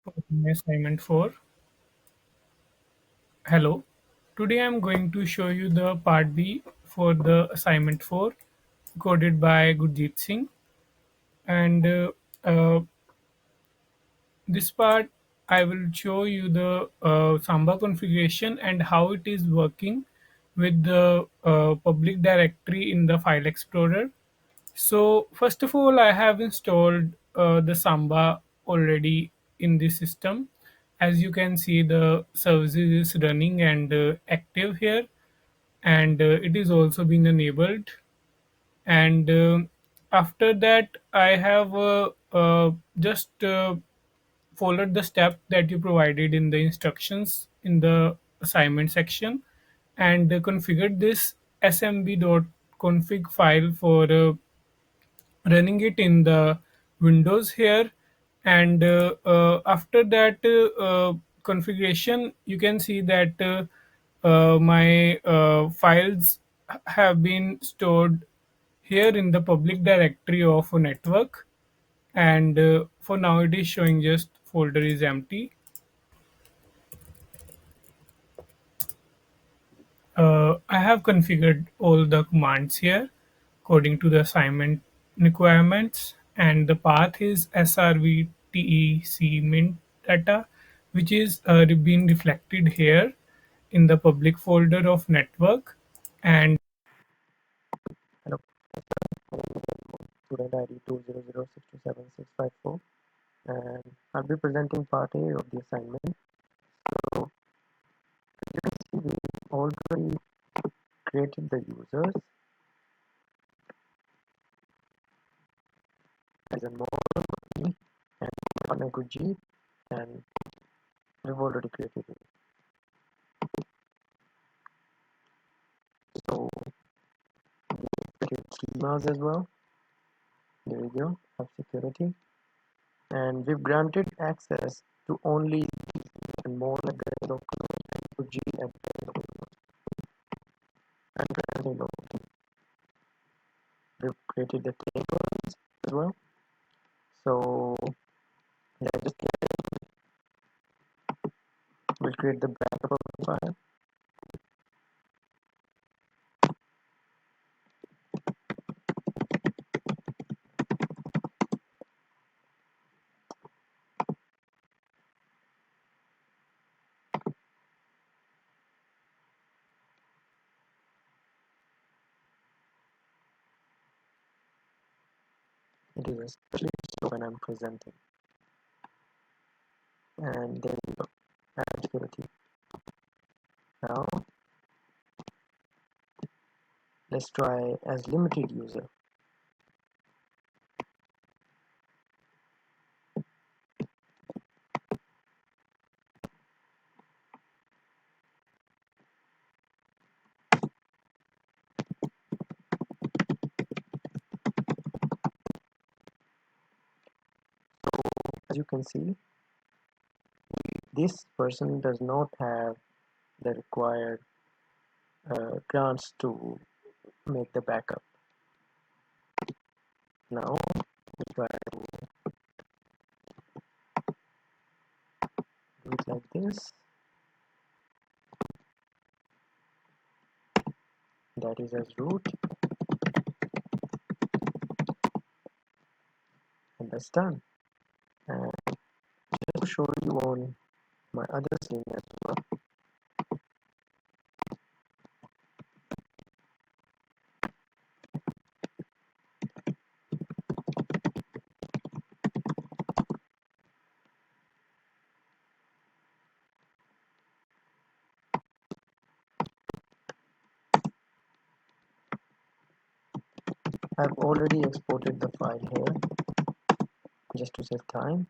For my assignment 4. Hello. Today I'm going to show you the part B for the assignment 4 coded by Gurjeet Singh. And uh, this part I will show you the Samba configuration and how it is working with the public directory in the file explorer. So first of all, I have installed the Samba already in the system. As you can see, the services is running and active here, and it is also been enabled. And after that, I have just followed the step that you provided in the instructions in the assignment section, and configured this smb.config file for running it in the windows here. And after that configuration, you can see that my files have been stored here in the public directory of a network. And for now it is showing just folder is empty. I have configured all the commands here according to the assignment requirements, and the path is srvtec mint data, which is being reflected here in the public folder of network. And Hello, student ID 200627654, and I'll be presenting part A of the assignment. So you can see we already created the users as a model and partner G, and we've already created it. So create schemas as well. There we go, have security, and we've granted access to only and more like the local G and currently local. We've created the tables as well. So let's just we'll create the backup of the file. It is especially so when I'm presenting. And there we go. Add security. Now let's try as limited user. As you can see, this person does not have the required grants to make the backup. Now let's try to do it like this. That is as root, and that's done. And just to show you on my other screen as well, I've already exported the file here just to save time.